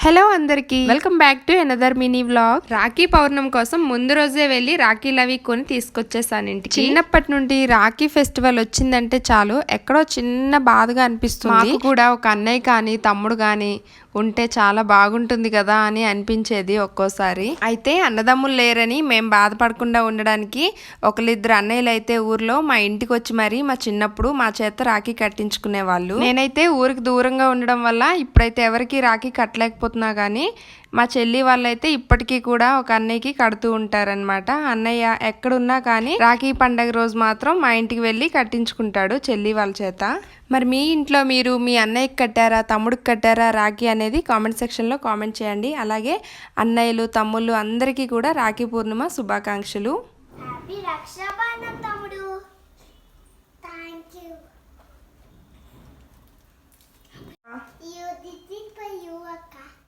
Hello అందరికీ welcome back to another mini vlog. Rakhi Pournami కోసం ముందు రోజే వెళ్ళి రాఖీలు అవి కొని తీసుకొచ్చేసాను ఇంటికి. చిన్నప్పటి నుండి రాఖీ ఫెస్టివల్ వచ్చిందంటే చాలు ఎక్కడో చిన్న బాధగా అనిపిస్తుంది. మాకు కూడా ఒక అన్నయ్య కానీ తమ్ముడు కానీ ఉంటే చాలా బాగుంటుంది కదా అని అనిపించేది ఒక్కోసారి. అయితే అన్నదమ్ములు లేరని మేము బాధపడకుండా ఉండడానికి ఒకరిద్దరు అన్నయ్యలు అయితే ఊర్లో మా ఇంటికి వచ్చి మరి మా చిన్నప్పుడు మా చేత రాఖీ కట్టించుకునే వాళ్ళు. నేనైతే ఊరికి దూరంగా ఉండడం వల్ల ఇప్పుడైతే ఎవరికి రాఖీ కట్టలేకపోతున్నా కానీ మా చెల్లి వాళ్ళైతే ఇప్పటికీ కూడా ఒక అన్నయ్యకి కడుతూ ఉంటారనమాట. అన్నయ్య ఎక్కడున్నా కానీ రాఖీ పండగ రోజు మాత్రం మా ఇంటికి వెళ్ళి కట్టించుకుంటాడు చెల్లి వాళ్ళ చేత. మరి మీ ఇంట్లో మీరు మీ అన్నయ్యకి కట్టారా తమ్ముడికి కట్టారా రాఖీ అనేది కామెంట్ సెక్షన్లో కామెంట్ చేయండి. అలాగే అన్నయ్యలు తమ్ముళ్ళు అందరికీ కూడా రాఖీ పూర్ణిమ శుభాకాంక్షలు. You